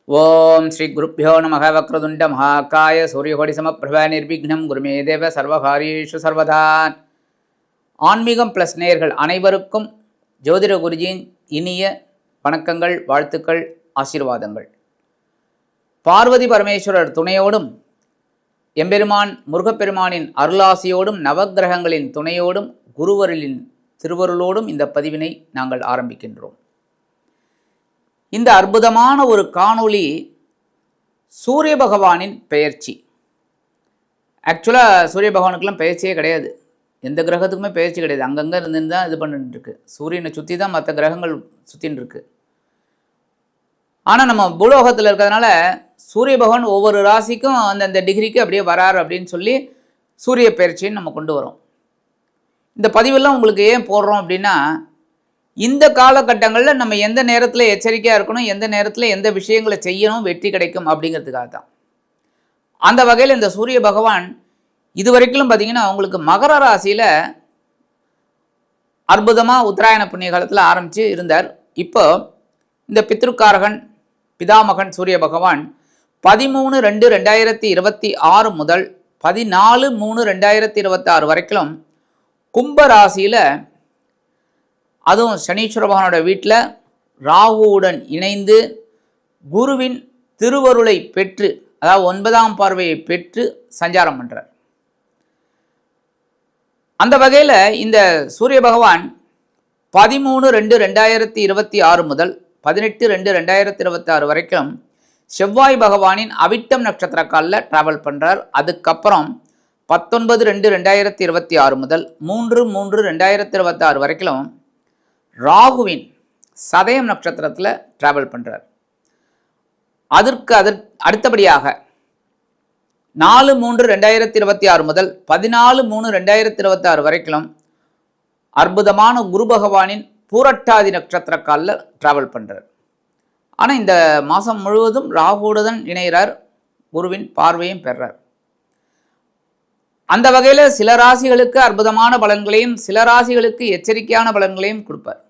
ஓம் ஸ்ரீ குருப்பியோ நம வக்ரதுண்ட மகாகாய சூரியகோடி சமப்பிரப நிர்விக்னம் குருமே தேவ சர்வகாரியேஷு சர்வதா. ஆன்மீகம் ப்ளஸ் நேயர்கள் அனைவருக்கும் ஜோதிட குருஜியின் இனிய வணக்கங்கள், வாழ்த்துக்கள், ஆசீர்வாதங்கள். பார்வதி பரமேஸ்வரர் துணையோடும் எம்பெருமான் முருகப்பெருமானின் அருளாசியோடும் நவக்கிரகங்களின் துணையோடும் குருவருளின் திருவருளோடும் இந்த பதிவினை நாங்கள் ஆரம்பிக்கின்றோம். இந்த அற்புதமான ஒரு காணொளி சூரிய பகவானின் பெயர்ச்சி. ஆக்சுவலாக சூரிய பகவானுக்கெல்லாம் பெயர்ச்சியே கிடையாது, எந்த கிரகத்துக்குமே பெயர்ச்சி கிடையாது. அங்கங்கே இருந்து தான் இது பண்ணிட்டுருக்கு. சூரியனை சுற்றி தான் மற்ற கிரகங்கள் சுற்றின்னு இருக்கு. ஆனால் நம்ம பூலோகத்தில் இருக்கிறதுனால சூரிய பகவான் ஒவ்வொரு ராசிக்கும் அந்தந்த டிகிரிக்கு அப்படியே வராரு அப்படின்னு சொல்லி சூரிய பெயர்ச்சின்னு நம்ம கொண்டு வரோம். இந்த பதிவெல்லாம் உங்களுக்கு ஏன் போடுறோம் அப்படின்னா, இந்த காலகட்டங்களில் நம்ம எந்த நேரத்தில் எச்சரிக்கையாக இருக்கணும், எந்த நேரத்தில் எந்த விஷயங்களை செய்யணும், வெற்றி கிடைக்கும் அப்படிங்கிறதுக்காக தான். அந்த வகையில் இந்த சூரிய பகவான் இதுவரைக்கும் பார்த்திங்கன்னா அவங்களுக்கு மகர ராசியில் அற்புதமாக உத்தராயண புண்ணிய காலத்தில் ஆரம்பித்து இருந்தார். இப்போ இந்த பித்ருக்காரகன் பிதாமகன் சூரிய பகவான் 13/2/2026 முதல் 14/3/2026 வரைக்கும் கும்ப ராசியில், அதுவும் சனீஸ்வர பகவானோட வீட்டில் ராகுவுடன் இணைந்து குருவின் திருவருளை பெற்று, அதாவது 9ஆம் பார்வையை பெற்று சஞ்சாரம் பண்ணுறார். அந்த வகையில் இந்த சூரிய பகவான் 13/2/2026 முதல் 18/2/2026 வரைக்கும் செவ்வாய் பகவானின் அவிட்டம் நட்சத்திர காலில் ட்ராவல் பண்ணுறார். அதுக்கப்புறம் 19/2/2026 முதல் 3/3/2026 வரைக்கும் ராகுவின் சதயம் நட்சத்திரத்தில் ட்ராவல் பண்ணுறார். அதற்கு அடுத்தபடியாக 4/3/2026 முதல் 14/3/2026 வரைக்கும் அற்புதமான குரு பகவானின் பூரட்டாதி நட்சத்திர காலில் ட்ராவல் பண்ணுறார். ஆனால் இந்த மாதம் முழுவதும் ராகுவுடன் இணைகிறார், குருவின் பார்வையும் பெறார். அந்த வகையில் சில ராசிகளுக்கு அற்புதமான பலன்களையும் சில ராசிகளுக்கு எச்சரிக்கையான பலன்களையும் கொடுப்பார்.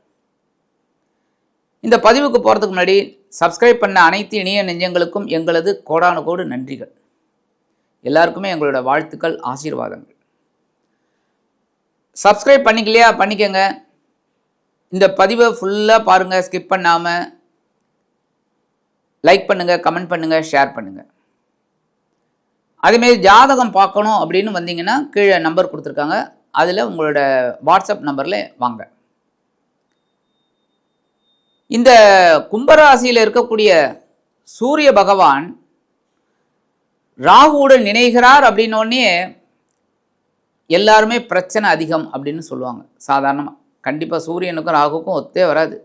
இந்த பதிவுக்கு போகிறதுக்கு முன்னாடி சப்ஸ்கிரைப் பண்ண அனைத்து இனிய நெஞ்சங்களுக்கும் எங்களது கோடானு கோடு நன்றிகள். எல்லாருக்குமே எங்களோட வாழ்த்துக்கள், ஆசீர்வாதங்கள். சப்ஸ்கிரைப் பண்ணிக்கலையா பண்ணிக்கங்க. இந்த பதிவை ஃபுல்லாக பாருங்கள், ஸ்கிப் பண்ணாமல். லைக் பண்ணுங்கள், கமெண்ட் பண்ணுங்கள், ஷேர் பண்ணுங்கள். அதேமாரி ஜாதகம் பார்க்கணும் அப்படின்னு வந்தீங்கன்னா கீழே நம்பர் கொடுத்துருக்காங்க, அதில் உங்களோட வாட்ஸ்அப் நம்பரில் வாங்க. இந்த கும்பராசியில் இருக்கக்கூடிய சூரிய பகவான் ராகுவுடன் இணைகிறார் அப்படின்னோடனே எல்லாருமே பிரச்சனை அதிகம் அப்படின்னு சொல்லுவாங்க. சாதாரணமாக கண்டிப்பாக சூரியனுக்கும் ராகுக்கும் ஒத்தே வராது.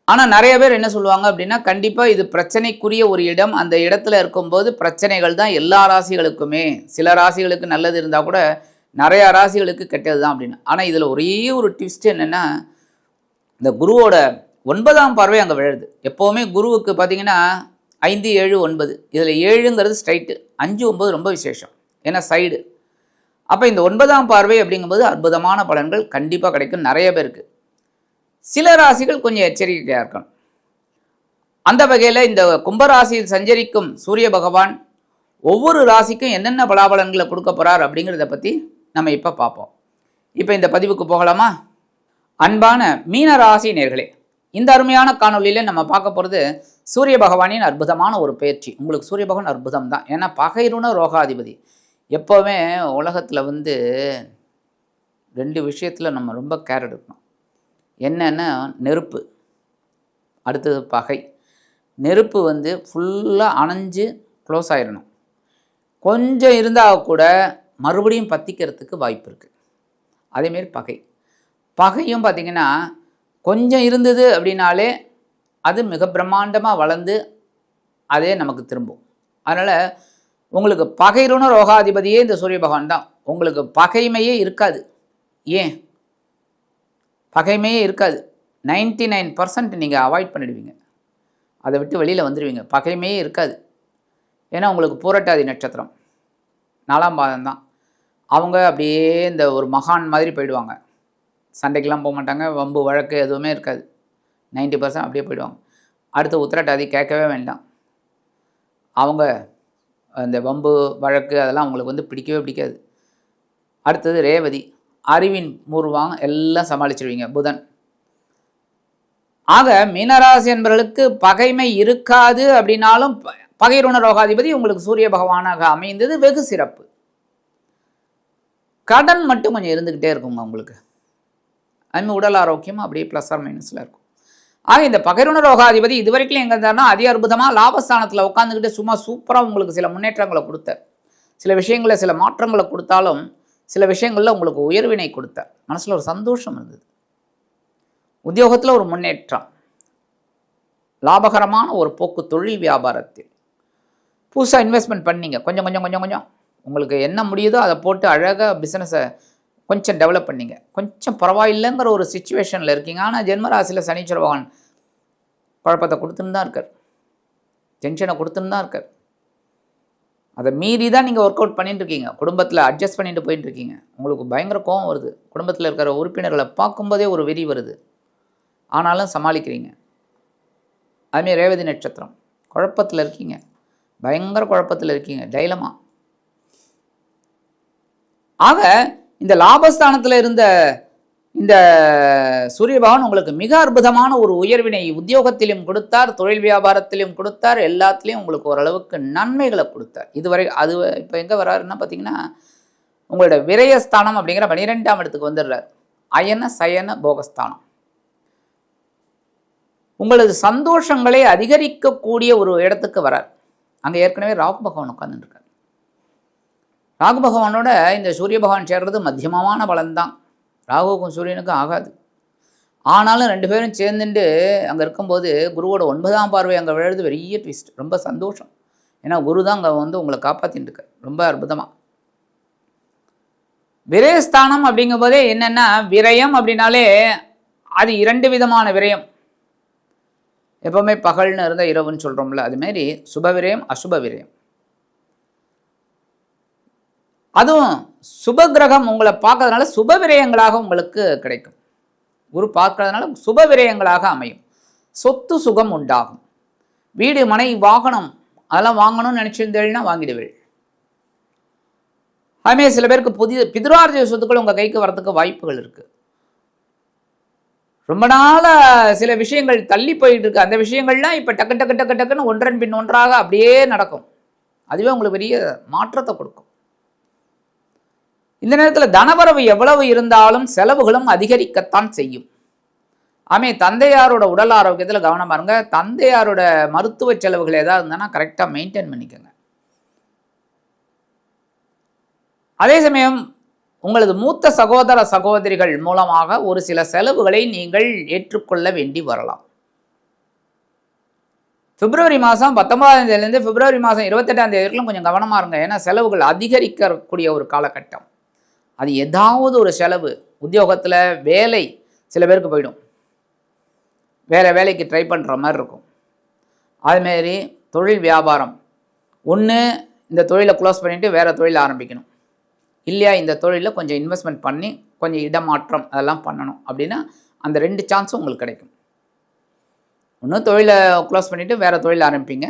ஆனால் நிறைய பேர் என்ன சொல்லுவாங்க அப்படின்னா, கண்டிப்பாக இது பிரச்சனைக்குரிய ஒரு இடம், அந்த இடத்துல இருக்கும்போது பிரச்சனைகள் தான் எல்லா ராசிகளுக்குமே. சில ராசிகளுக்கு நல்லது இருந்தால் கூட நிறையா ராசிகளுக்கு கெட்டது தான் அப்படின்னு. ஆனால் இதில் ஒரே ஒரு ட்விஸ்ட் என்னென்னா, இந்த குருவோட 9ஆம் பார்வை அங்கே விழுது. எப்போவுமே குருவுக்கு பார்த்திங்கன்னா 5, 7, 9, இதில் 7ங்கிறது ஸ்ட்ரைட்டு, 5, 9 ரொம்ப விசேஷம், ஏன்னா சைடு. அப்போ இந்த 9ஆம் பார்வை அப்படிங்கும்போது அற்புதமான பலன்கள் கண்டிப்பாக கிடைக்கும் நிறைய பேருக்கு. சில ராசிகள் கொஞ்சம் எச்சரிக்கையாக இருக்கணும். அந்த வகையில் இந்த கும்பராசியில் சஞ்சரிக்கும் சூரிய பகவான் ஒவ்வொரு ராசிக்கும் என்னென்ன பலாபலன்களை கொடுக்க போகிறார் அப்படிங்கிறத பற்றி நம்ம இப்போ பார்ப்போம். இப்போ இந்த பதிவுக்கு போகலாமா? அன்பான மீன ராசி நேயர்களே, இந்த அருமையான காணொலியில் நம்ம பார்க்க போகிறது சூரிய பகவானின் அற்புதமான ஒரு பயிற்சி. உங்களுக்கு சூரிய பகவான் அற்புதம் தான், ஏன்னா பகைருண ரோகாதிபதி. எப்போவுமே உலகத்தில் 2 விஷயத்தில் நம்ம ரொம்ப கேர் எடுக்கணும். என்னென்னா நெருப்பு, அடுத்தது பகை. நெருப்பு ஃபுல்லாக அணைஞ்சு க்ளோஸ் ஆகிடணும். கொஞ்சம் இருந்தால் கூட மறுபடியும் பற்றிக்கிறதுக்கு வாய்ப்பு இருக்குது. அதேமாரி பகையும் பார்த்திங்கன்னா கொஞ்சம் இருந்தது அப்படின்னாலே அது மிக பிரம்மாண்டமாக வளர்ந்து அதே நமக்கு திரும்பும். அதனால் உங்களுக்கு பகைருண ரோகாதிபதியே இந்த சூரிய பகவான் தான். உங்களுக்கு பகைமையே இருக்காது. ஏன் பகைமையே இருக்காது? 99% நீங்கள் அவாய்ட் பண்ணிடுவீங்க, அதை விட்டு வெளியில் வந்துடுவீங்க. பகைமையே இருக்காது. ஏன்னா உங்களுக்கு பூரட்டாதி நட்சத்திரம் 4ஆம் பாதம் தான். அவங்க அப்படியே இந்த ஒரு மகான் மாதிரி போயிடுவாங்க. சண்டைக்கெல்லாம் போக மாட்டாங்க, வம்பு வழக்கு எதுவுமே இருக்காது. 90% அப்படியே போயிடுவாங்க. அடுத்து உத்திரட்டாதி கேட்கவே வேண்டாம். அவங்க அந்த வம்பு வழக்கு அதெல்லாம் அவங்களுக்கு வந்து பிடிக்கவே பிடிக்காது. அடுத்தது ரேவதி, அறிவின் பூர்வம் எல்லாம் சமாளிச்சிருவீங்க. புதன். ஆக மீனராசி என்பவர்களுக்கு பகைமை இருக்காது அப்படின்னாலும் பகைருண ரோகாதிபதி உங்களுக்கு சூரிய பகவானாக அமைந்தது வெகு சிறப்பு. கடன் மட்டும் கொஞ்சம் இருந்துக்கிட்டே இருக்குங்க உங்களுக்கு. அதுமாதிரி உடல் ஆரோக்கியம் அப்படியே ப்ளஸ் ஆர் மைனஸில் இருக்கும். ஆக இந்த பகைருண ரோகாதிபதி இது வரைக்கும் எங்கே இருந்தாருன்னா அதி அற்புதமாக லாபஸ்தானத்தில் உட்காந்துக்கிட்டு சும்மா சூப்பராக உங்களுக்கு சில முன்னேற்றங்களை கொடுத்தார். சில விஷயங்களில் சில மாற்றங்களை கொடுத்தாலும் சில விஷயங்களில் உங்களுக்கு உயர்வினை கொடுத்தார். மனசில் ஒரு சந்தோஷம் இருந்தது. உத்தியோகத்தில் ஒரு முன்னேற்றம், லாபகரமான ஒரு போக்கு தொழில் வியாபாரத்தில் புதுசாக இன்வெஸ்ட்மெண்ட் பண்ணிங்க. கொஞ்சம் கொஞ்சம் கொஞ்சம் கொஞ்சம் உங்களுக்கு என்ன முடியுதோ அதை போட்டு அழகாக பிஸ்னஸை கொஞ்சம் டெவலப் பண்ணிங்க. கொஞ்சம் பரவாயில்லைங்கிற ஒரு சுச்சுவேஷனில் இருக்கீங்க. ஆனால் ஜென்மராசியில் சனீஸ்வர பகவான் குழப்பத்தை கொடுத்துன்னு தான் இருக்கார், டென்ஷனை கொடுத்துன்னு தான் இருக்கார். அதை மீறி தான் நீங்கள் ஒர்க் அவுட் பண்ணிட்டு இருக்கீங்க. குடும்பத்தில் அட்ஜஸ்ட் பண்ணிட்டு போயிட்டு இருக்கீங்க. உங்களுக்கு பயங்கர கோபம் வருது. குடும்பத்தில் இருக்கிற உறுப்பினர்களை பார்க்கும்போதே ஒரு வெறி வருது. ஆனாலும் சமாளிக்கிறீங்க. அதுமாதிரி ரேவதி நட்சத்திரம் குழப்பத்தில் இருக்கீங்க, பயங்கர குழப்பத்தில் இருக்கீங்க, டைலமா. ஆக இந்த லாபஸ்தானத்தில் இருந்த இந்த சூரிய பகவான் உங்களுக்கு மிக அற்புதமான ஒரு உயர்வினை உத்தியோகத்திலும் கொடுத்தார், தொழில் வியாபாரத்திலும் கொடுத்தார், எல்லாத்துலேயும் உங்களுக்கு ஓரளவுக்கு நன்மைகளை கொடுத்தார். இதுவரை அது இப்போ எங்கே வர்றாருன்னா பார்த்தீங்கன்னா உங்களோட விரயஸ்தானம் அப்படிங்கிற 12ஆம் இடத்துக்கு வந்துடுறார். அயன சயன போகஸ்தானம். உங்களது சந்தோஷங்களை அதிகரிக்கக்கூடிய ஒரு இடத்துக்கு வரார். அங்கே ஏற்கனவே ராகு பகவான் உட்காந்துருக்கார். ராகு பகவானோட இந்த சூரிய பகவான் சேர்றது மத்தியமமான பலன்தான். ராகுவுக்கும் சூரியனுக்கும் ஆகாது. ஆனாலும் ரெண்டு பேரும் சேர்ந்துட்டு அங்கே இருக்கும்போது குருவோட 9ஆம் பார்வை அங்கே விழுது பெரிய ட்விஸ்ட். ரொம்ப சந்தோஷம். ஏன்னா குரு தான் அங்கே வந்து உங்களை காப்பாற்றிட்டு இருக்கார். ரொம்ப அற்புதமாக. விரயஸ்தானம் அப்படிங்கும் போதே என்னென்னா, விரயம் அப்படின்னாலே அது 2 விதமான விரயம். எப்பவுமே பகல்னு இருந்தால் இரவுன்னு சொல்கிறோம்ல, அதுமாரி சுப விரயம் அசுப விரயம். அதுவும் சுப கிரகம் உங்களை பார்க்கறதுனால சுப விரயங்களாக உங்களுக்கு கிடைக்கும். குரு பார்க்கறதுனால சுப விரயங்களாக அமையும். சொத்து சுகம் உண்டாகும். வீடு மனை வாகனம் அதெல்லாம் வாங்கணும்னு நினச்சிருந்தேன்னா வாங்கிடுவீள். அதுமாதிரி சில பேருக்கு புதிய பிதுரார்ஜித சொத்துக்கள் உங்கள் கைக்கு வரதுக்கு வாய்ப்புகள் இருக்குது. ரொம்ப நாளாக சில விஷயங்கள் தள்ளி போயிட்டு இருக்கு. அந்த விஷயங்கள்லாம் இப்போ டக்கு டக்கு டக்கு டக்குன்னு ஒன்றன் பின் ஒன்றாக அப்படியே நடக்கும். அதுவே உங்களுக்கு பெரிய மாற்றத்தை கொடுக்கும். இந்த நேரத்தில் தனவரவு எவ்வளவு இருந்தாலும் செலவுகளும் அதிகரிக்கத்தான் செய்யும். தந்தையாரோட உடல் ஆரோக்கியத்தில் கவனமாக இருங்க. தந்தையாரோட மருத்துவ செலவுகள் ஏதாவது இருந்ததுன்னா கரெக்டாக மெயின்டைன் பண்ணிக்கோங்க. அதே சமயம் உங்களது மூத்த சகோதர சகோதரிகள் மூலமாக ஒரு சில செலவுகளை நீங்கள் ஏற்றுக்கொள்ள வேண்டி வரலாம். பிப்ரவரி மாதம் 19ஆம் தேதியிலேருந்து பிப்ரவரி மாதம் 28ஆம் தேதி வரைக்கும் கொஞ்சம் கவனமாக இருங்க. ஏன்னா செலவுகள் அதிகரிக்கக்கூடிய ஒரு காலகட்டம். அது ஏதாவது ஒரு செலவு. உத்தியோகத்தில் வேலை சில பேருக்கு போயிடும். வேலைக்கு ட்ரை பண்ணுற மாதிரி இருக்கும். அதுமாரி தொழில் வியாபாரம், ஒன்று இந்த தொழிலை க்ளோஸ் பண்ணிவிட்டு வேறு தொழில் ஆரம்பிக்கணும், இல்லையா இந்த தொழிலில் கொஞ்சம் இன்வெஸ்ட்மெண்ட் பண்ணி கொஞ்சம் இடமாற்றம் அதெல்லாம் பண்ணணும் அப்படின்னா அந்த 2 சான்ஸும் உங்களுக்கு கிடைக்கும். ஒன்று தொழிலை க்ளோஸ் பண்ணிவிட்டு வேறு தொழில் ஆரம்பிப்பீங்க,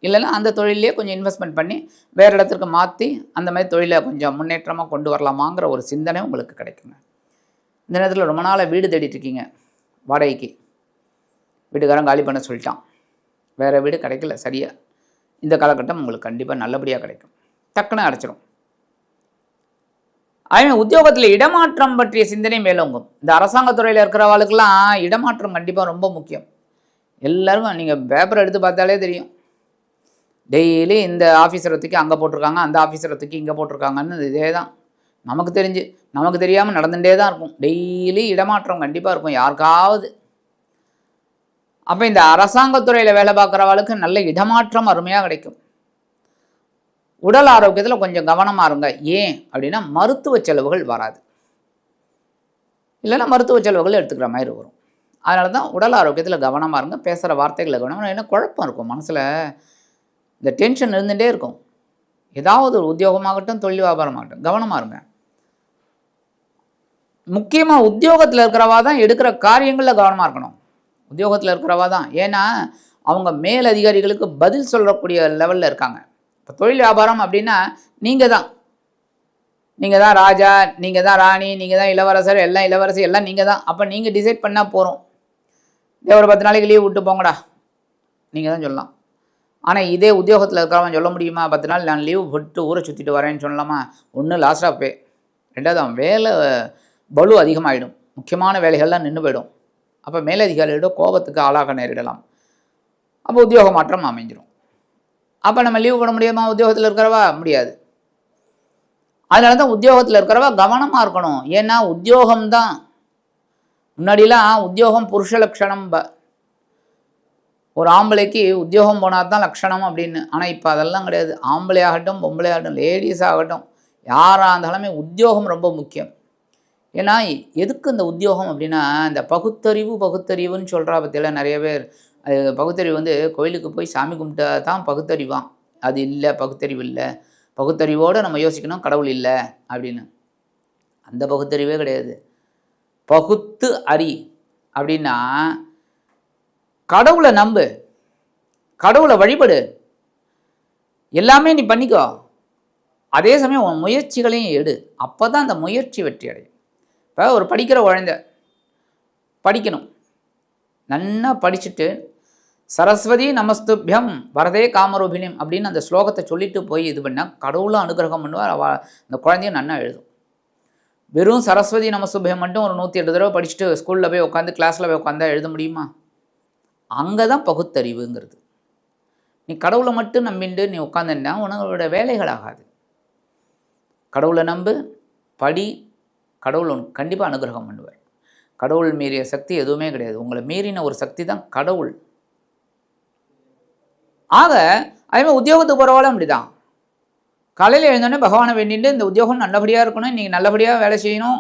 இல்லைன்னா அந்த தொழிலே கொஞ்சம் இன்வெஸ்ட்மெண்ட் பண்ணி வேறு இடத்துக்கு மாற்றி அந்த மாதிரி தொழிலை கொஞ்சம் முன்னேற்றமாக கொண்டு வரலாமாங்கிற ஒரு சிந்தனை உங்களுக்கு கிடைக்குங்க. இந்த நேரத்தில் ரொம்ப நாளாக வீடு தேடிட்டு இருக்கீங்க, வாடகைக்கு வீட்டுக்காரன் காலி பண்ண சொல்லிட்டான், வேறு வீடு கிடைக்கல சரியாக. இந்த காலகட்டம் உங்களுக்கு கண்டிப்பாக நல்லபடியாக கிடைக்கும். டக்குன்னு அடைச்சிடும். அதுமாதிரி உத்தியோகத்தில் இடமாற்றம் பற்றிய சிந்தனை மேலோங்கும். இந்த அரசாங்கத்துறையில் இருக்கிறவளுக்கெல்லாம் இடமாற்றம் கண்டிப்பாக ரொம்ப முக்கியம். எல்லாருக்கும் நீங்கள் பேப்பர் எடுத்து பார்த்தாலே தெரியும். டெய்லி இந்த ஆஃபீஸரை தூக்கி அங்கே போட்டிருக்காங்க, அந்த ஆஃபீஸரை தூக்கி இங்கே போட்டிருக்காங்கன்னு இதே தான் நமக்கு தெரியாமல் நடந்துகிட்டே தான் இருக்கும். டெய்லி இடமாற்றம் கண்டிப்பாக இருக்கும் யாருக்காவது. அப்போ இந்த அரசாங்கத்துறையில் வேலை பார்க்குறவளுக்கு நல்ல இடமாற்றம் அருமையாக கிடைக்கும். உடல் ஆரோக்கியத்தில் கொஞ்சம் கவனமாக இருங்க. ஏன் அப்படின்னா மருத்துவ செலவுகள் வராது, இல்லைன்னா மருத்துவ செலவுகள் எடுத்துக்கிற மாதிரி வரும். அதனால தான் உடல் ஆரோக்கியத்தில் கவனமாக இருங்க. பேசுகிற வார்த்தைகளை கவனமாக. ஏன்னா குழப்பம் இருக்கும் மனசில், இந்த டென்ஷன் இருந்துகிட்டே இருக்கும். ஏதாவது ஒரு உத்தியோகமாகட்டும் தொழில் வியாபாரமாகட்டும் கவனமாக இருங்க. முக்கியமாக உத்தியோகத்தில் இருக்கிறவா தான் எடுக்கிற காரியங்களில் கவனமாக இருக்கணும். உத்தியோகத்தில் இருக்கிறவா தான். ஏன்னா அவங்க மேல் அதிகாரிகளுக்கு பதில் சொல்லக்கூடிய லெவலில் இருக்காங்க. இப்போ தொழில் வியாபாரம் அப்படின்னா நீங்கள் தான் ராஜா, நீங்கள் தான் ராணி, நீங்கள் தான் இளவரசர், எல்லாம் இளவரசி, எல்லாம் நீங்கள் தான். அப்போ நீங்கள் டிசைட் பண்ணால் போகிறோம். ஒரு 10 நாளைக்கு லீவ் விட்டு போங்கடா, நீங்கள் தான் சொல்லலாம். ஆனால் இதே உத்தியோகத்தில் இருக்கிறவன் சொல்ல முடியுமா? 10 நாள் நான் லீவ் விட்டு ஊரை சுற்றிட்டு வரேன்னு சொல்லலாமா? ஒன்று லாஸ்ட் ஆஃப் பே, ரெண்டாவது அவன் வேலை பலு அதிகமாகிடும், முக்கியமான வேலைகள்லாம் நின்று போயிடும். அப்போ மேலதிகாரிகளோட கோபத்துக்கு ஆளாக நேரிடலாம். அப்போ உத்தியோக மாற்றம் அமைஞ்சிடும். அப்போ நம்ம லீவ் போட முடியுமா? உத்தியோகத்தில் இருக்கிறவா முடியாது. அதனால தான் உத்தியோகத்தில் இருக்கிறவா கவனமாக இருக்கணும். ஏன்னா உத்தியோகம்தான் முன்னாடிலாம் உத்தியோகம் புருஷ லட்சணம், ஒரு ஆம்பளைக்கு உத்தியோகம் போனால் தான் லட்சணம் அப்படின்னு. ஆனால் இப்போ அதெல்லாம் கிடையாது. ஆம்பளை ஆகட்டும், பொம்பளை ஆகட்டும், லேடிஸ் ஆகட்டும், யாராக இருந்தாலுமே உத்தியோகம் ரொம்ப முக்கியம். ஏன்னா எதுக்கு இந்த உத்தியோகம் அப்படின்னா, இந்த பகுத்தறிவுன்னு சொல்கிறா பற்றியெல்லாம் நிறைய பேர். அது பகுத்தறிவு கோயிலுக்கு போய் சாமி கும்பிட்டா தான் பகுத்தறிவான். அது இல்லை, பகுத்தறிவு இல்லை. பகுத்தறிவோடு நம்ம யோசிக்கணும், கடவுள் இல்லை அப்படின்னு. அந்த பகுத்தறிவே கிடையாது. பகுத்து அறி அப்படின்னா கடவுளை நம்பு, கடவுளை வழிபடு, எல்லாமே நீ பண்ணிக்கோ. அதே சமயம் உன் முயற்சிகளையும் எடு. அப்போ தான் அந்த முயற்சி வெற்றி அடையும். இப்போ ஒரு படிக்கிற குழந்தை படிக்கணும், நன்னா படிச்சுட்டு சரஸ்வதி நமஸ்துபியம் வரதே காமரூபிணியம் அப்படின்னு அந்த ஸ்லோகத்தை சொல்லிட்டு போய் இது பண்ணால் கடவுளும் அனுகிரகம் பண்ணுவார். அந்த குழந்தையும் நன்னா எழுதும். வெறும் சரஸ்வதி நமஸ்துபியம் மட்டும் ஒரு 108 தடவை படிச்சுட்டு ஸ்கூலில் போய் உட்காந்து கிளாஸில் போய் உட்காந்தா எழுத முடியுமா? அங்கே தான் பகுத்தறிவுங்கிறது. நீ கடவுளை மட்டும் நம்பிண்டு நீ உட்காந்துன்னா உனங்களோட வேலைகள் ஆகாது. கடவுளை நம்பு, படி, கடவுள் உனக்கு கண்டிப்பாக அனுகிரகம் பண்ணுவார். கடவுள் மீறிய சக்தி எதுவுமே கிடையாது. உங்களை மீறின ஒரு சக்தி தான் கடவுள். ஆக அதேமாதிரி உத்தியோகத்துக்கு போகிறவாலும் அப்படி தான். காலையில் எழுந்தோடனே பகவானை வேண்டிட்டு இந்த உத்தியோகம் நல்லபடியாக இருக்கணும், நீங்கள் நல்லபடியாக வேலை செய்யணும்,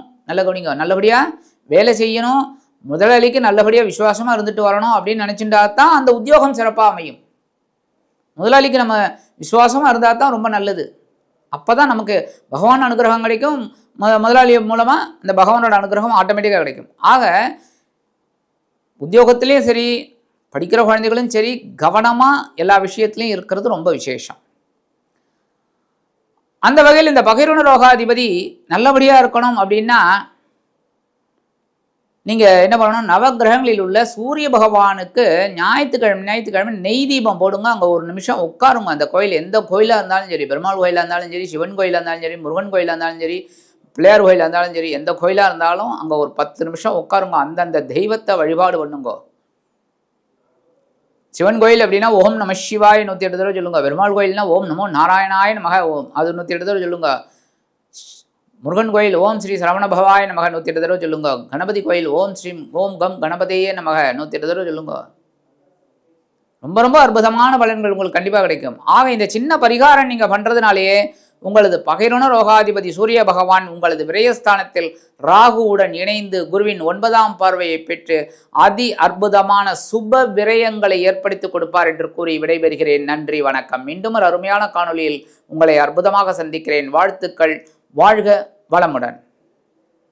நல்லபடியாக வேலை செய்யணும், முதலாளிக்கு நல்லபடியாக விசுவாசமாக இருந்துட்டு வரணும் அப்படின்னு நினச்சிட்டா தான் அந்த உத்தியோகம் சிறப்பாக அமையும். முதலாளிக்கு நம்ம விசுவாசமாக இருந்தால் தான் ரொம்ப நல்லது. அப்போ தான் நமக்கு பகவான் அனுகிரகம் கிடைக்கும். முதலாளி மூலமாக இந்த பகவானோட அனுகிரகம் ஆட்டோமேட்டிக்காக கிடைக்கும். ஆக உத்தியோகத்திலையும் சரி, படிக்கிற குழந்தைகளும் சரி, கவனமாக எல்லா விஷயத்துலையும் இருக்கிறது ரொம்ப விசேஷம். அந்த வகையில் இந்த பகைருண ரோகாதிபதி நல்லபடியாக இருக்கணும் அப்படின்னா நீங்கள் என்ன பண்ணணும், நவகிரகங்களில் உள்ள சூரிய பகவானுக்கு ஞாயிற்றுக்கிழமை நெய் தீபம் போடுங்க. அங்கே ஒரு நிமிஷம் உட்காருங்க. அந்த கோயில் எந்த கோயிலாக இருந்தாலும் சரி, பெருமாள் கோயிலாக இருந்தாலும் சரி, சிவன் கோயிலாக இருந்தாலும் சரி, முருகன் கோயிலாக இருந்தாலும் சரி, பிள்ளையார் கோயிலாக இருந்தாலும் சரி, எந்த கோயிலாக இருந்தாலும் அங்கே ஒரு 10 நிமிஷம் உட்காருங்க. அந்தந்த தெய்வத்தை வழிபாடு பண்ணுங்க. சிவன் கோயில் அப்படின்னா ஓம் நம சிவாய 108 தடவை சொல்லுங்க. பெருமாள் கோயில்னா ஓம் நமோ நாராயணாய நமக ஓம், அது 108 தடவை சொல்லுங்க. முருகன் கோயில் ஓம் ஸ்ரீ சரவண பவாய நமக 108 தடவை சொல்லுங்க. கணபதி கோயில் ஓம் கம் கணபதியே நமக 108 தடவை சொல்லுங்க. ரொம்ப ரொம்ப அற்புதமான பலன்கள் உங்களுக்கு கண்டிப்பாக கிடைக்கும். ஆக இந்த சின்ன பரிகாரம் நீங்கள் பண்ணுறதுனாலேயே உங்களது பகைருண ரோகாதிபதி சூரிய பகவான் உங்களது விரயஸ்தானத்தில் ராகுவுடன் இணைந்து குருவின் 9ஆம் பார்வையை பெற்று அதி அற்புதமான சுப விரயங்களை ஏற்படுத்தி கொடுப்பார் என்று கூறி விடைபெறுகிறேன். நன்றி, வணக்கம். மீண்டும் ஒரு அருமையான காணொளியில் உங்களை அற்புதமாக சந்திக்கிறேன். வாழ்த்துக்கள். வாழ்க வளமுடன்.